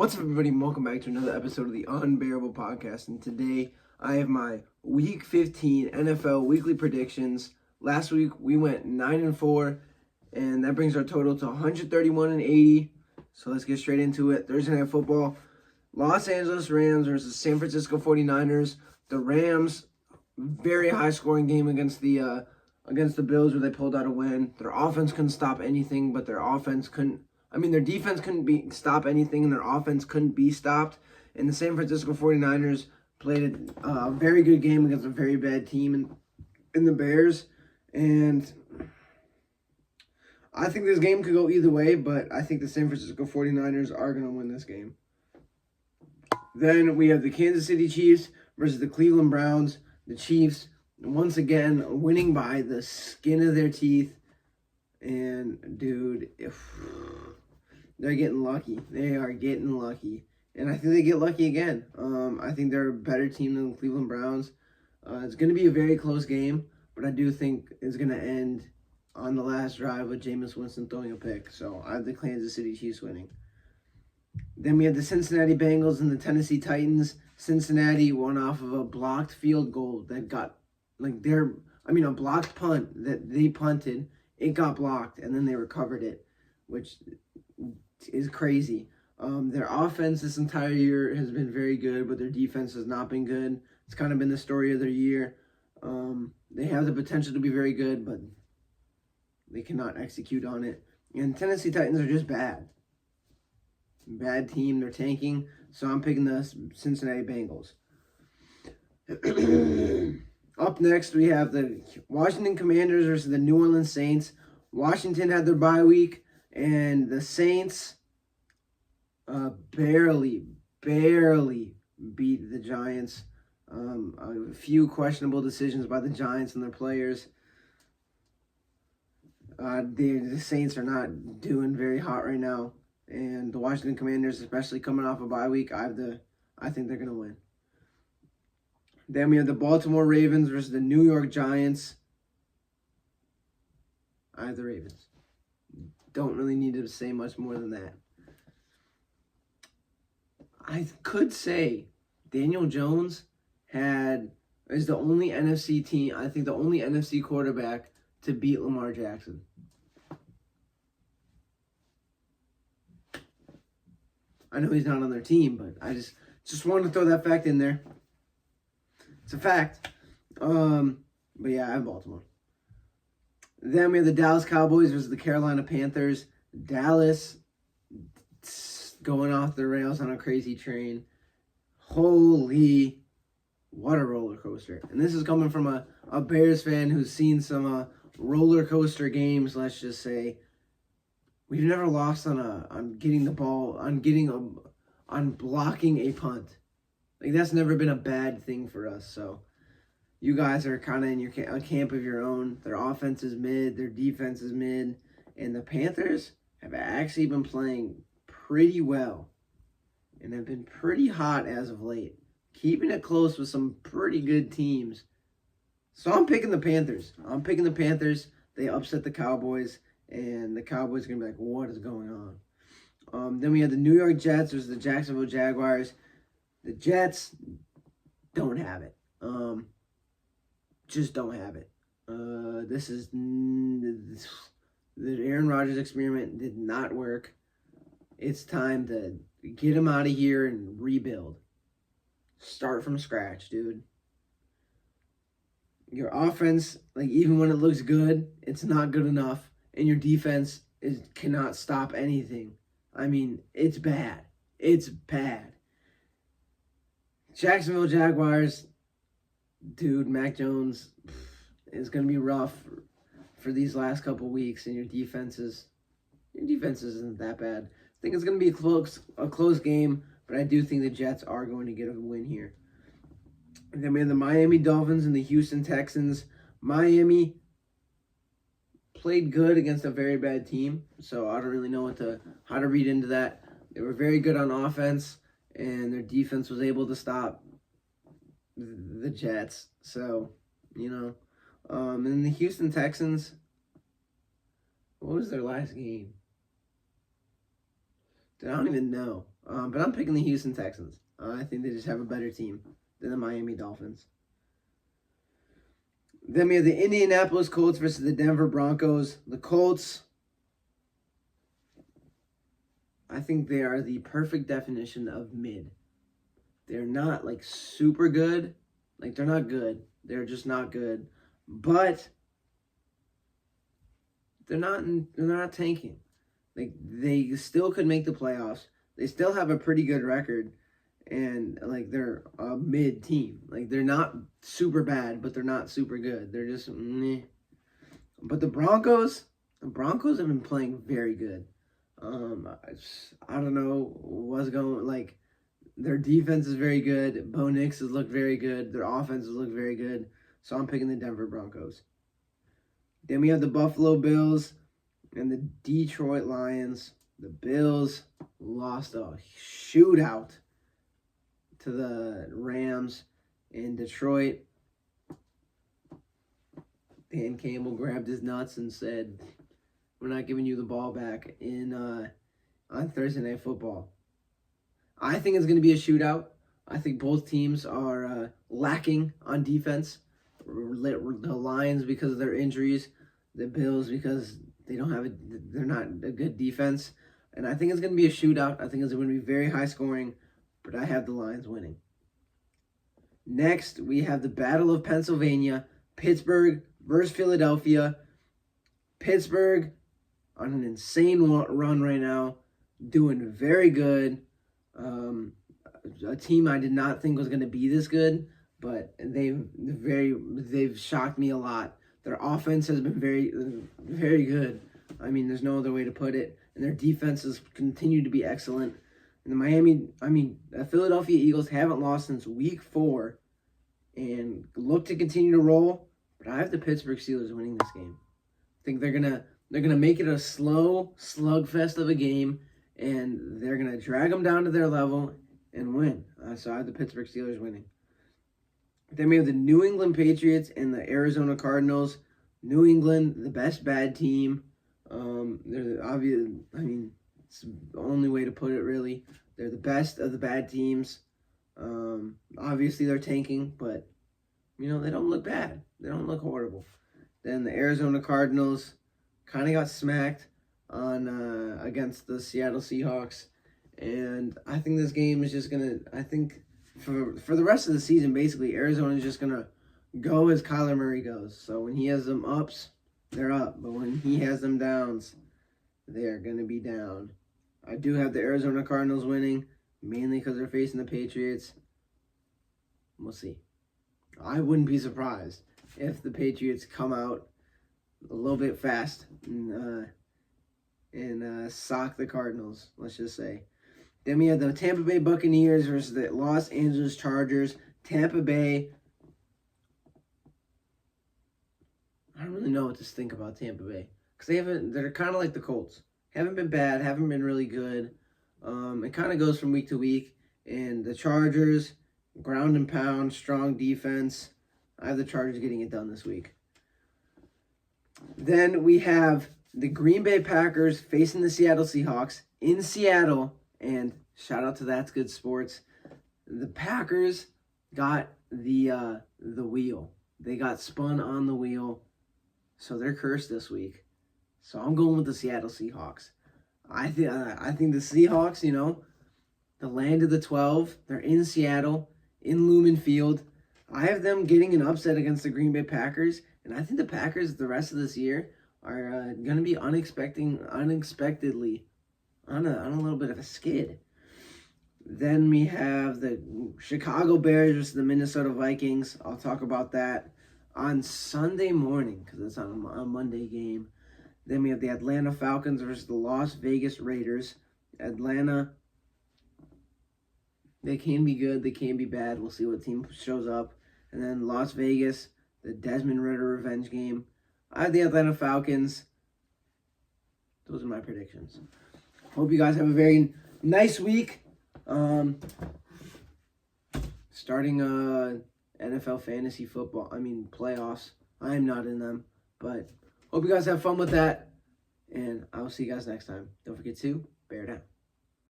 What's up, everybody? And welcome back to another episode of the Unbearable Podcast. And today I have my Week 15 NFL weekly predictions. Last week we went 9-4, and that brings our total to 131-80. So let's get straight into it. Thursday Night Football: Los Angeles Rams versus San Francisco 49ers. The Rams, very high scoring game against the Bills, where they pulled out a win. Their offense couldn't stop anything, but their defense couldn't stop anything, and their offense couldn't be stopped. And the San Francisco 49ers played a very good game against a very bad team in the Bears. And I think this game could go either way, but I think the San Francisco 49ers are going to win this game. Then we have the Kansas City Chiefs versus the Cleveland Browns. The Chiefs, once again, winning by the skin of their teeth. And, dude, they're getting lucky. They are getting lucky. And I think they get lucky again. I think they're a better team than the Cleveland Browns. It's going to be a very close game, but I do think it's going to end on the last drive with Jameis Winston throwing a pick. So I have the Kansas City Chiefs winning. Then we have the Cincinnati Bengals and the Tennessee Titans. Cincinnati won off of a blocked field goal that got, a blocked punt that they punted. It got blocked, and then they recovered it, which is crazy. Their offense this entire year has been very good, but their defense has not been good. It's kind of been the story of their year. They have the potential to be very good, but they cannot execute on it. And Tennessee Titans are just bad. Bad team. They're tanking. So I'm picking the Cincinnati Bengals. Up next, we have the Washington Commanders versus the New Orleans Saints. Washington had their bye week, and the Saints barely beat the Giants. A few questionable decisions by the Giants and their players. The Saints are not doing very hot right now, and the Washington Commanders, especially coming off a bye week, I think they're going to win. Then we have the Baltimore Ravens versus the New York Giants. I have the Ravens. Don't really need to say much more than that. I could say Daniel Jones is the only NFC team, I think the only NFC quarterback to beat Lamar Jackson. I know he's not on their team, but I just wanted to throw that fact in there. It's a fact. But yeah, I have Baltimore. Then we have the Dallas Cowboys versus the Carolina Panthers. Dallas going off the rails on a crazy train. Holy, what a roller coaster. And this is coming from a Bears fan who's seen some roller coaster games, let's just say. We've never lost on getting the ball, on blocking a punt. That's never been a bad thing for us. So you guys are kind of in a camp of your own. Their offense is mid. Their defense is mid. And the Panthers have actually been playing pretty well and have been pretty hot as of late, keeping it close with some pretty good teams. So I'm picking the Panthers. They upset the Cowboys, and the Cowboys are going to be like, what is going on? Then we have the New York Jets versus the Jacksonville Jaguars. The Jets don't have it. Just don't have it. The Aaron Rodgers experiment did not work. It's time to get him out of here and rebuild. Start from scratch, dude. Your offense, even when it looks good, it's not good enough. And your defense cannot stop anything. It's bad. It's bad. Jacksonville Jaguars, dude, Mac Jones is going to be rough for these last couple weeks, and your defense isn't that bad. I think it's going to be a close game, but I do think the Jets are going to get a win here. And then we have the Miami Dolphins and the Houston Texans. Miami played good against a very bad team, so I don't really know how to read into that. They were very good on offense, and their defense was able to stop the Jets. So, and the Houston Texans, what was their last game? Dude, I don't even know. But I'm picking the Houston Texans. I think they just have a better team than the Miami Dolphins. Then we have the Indianapolis Colts versus the Denver Broncos. The Colts, I think they are the perfect definition of mid. They're not like super good. Like they're not good. They're just not good. But they're not tanking. Like they still could make the playoffs. They still have a pretty good record, and like they're a mid team. Like they're not super bad, but they're not super good. They're just meh. But the Broncos have been playing very good. I don't know what's going like. Their defense is very good. Bo Nix has looked very good. Their offense has looked very good. So I'm picking the Denver Broncos. Then we have the Buffalo Bills and the Detroit Lions. The Bills lost a shootout to the Rams in Detroit. Dan Campbell grabbed his nuts and said, "We're not giving you the ball back on Thursday Night Football." I think it's going to be a shootout. I think both teams are lacking on defense. The Lions because of their injuries, the Bills because they're not a good defense. And I think it's going to be a shootout. I think it's going to be very high scoring, but I have the Lions winning. Next, we have the Battle of Pennsylvania, Pittsburgh versus Philadelphia. Pittsburgh on an insane run right now, doing very good. A team I did not think was going to be this good, but they've shocked me a lot. Their offense has been very, very good. I mean, there's no other way to put it. And their defenses continue to be excellent. And the Philadelphia Eagles haven't lost since week 4 and look to continue to roll. But I have the Pittsburgh Steelers winning this game. I think they're gonna make it a slow slugfest of a game, and they're gonna drag them down to their level and win. So I have the Pittsburgh Steelers winning. Then we have the New England Patriots and the Arizona Cardinals. New England, the best bad team. They're obvious. I mean, it's the only way to put it, really. They're the best of the bad teams. Obviously, they're tanking, but, they don't look bad. They don't look horrible. Then the Arizona Cardinals kind of got smacked on against the Seattle Seahawks. And I think this game is just going to, I think, for the rest of the season, basically, Arizona is just going to go as Kyler Murray goes. So when he has them ups, they're up. But when he has them downs, they're going to be down. I do have the Arizona Cardinals winning, mainly because they're facing the Patriots. We'll see. I wouldn't be surprised if the Patriots come out a little bit fast and sock the Cardinals, let's just say. Then we have the Tampa Bay Buccaneers versus the Los Angeles Chargers. Tampa Bay, I don't really know what to think about Tampa Bay. Because they're kind of like the Colts. Haven't been bad, haven't been really good. It kind of goes from week to week. And the Chargers, ground and pound, strong defense. I have the Chargers getting it done this week. Then we have the Green Bay Packers facing the Seattle Seahawks in Seattle. And shout out to That's Good Sports. The Packers got the wheel. They got spun on the wheel. So they're cursed this week. So I'm going with the Seattle Seahawks. I think the Seahawks, the land of the 12, they're in Seattle, in Lumen Field. I have them getting an upset against the Green Bay Packers, and I think the Packers the rest of this year are going to be unexpectedly on a little bit of a skid. Then we have the Chicago Bears versus the Minnesota Vikings. I'll talk about that on Sunday morning because it's on a Monday game. Then we have the Atlanta Falcons versus the Las Vegas Raiders. Atlanta, they can be good, they can be bad. We'll see what team shows up. And then Las Vegas, the Desmond Ritter revenge game. I have the Atlanta Falcons. Those are my predictions. Hope you guys have a very nice week. Starting NFL fantasy football, playoffs. I am not in them, but hope you guys have fun with that, and I will see you guys next time. Don't forget to bear down.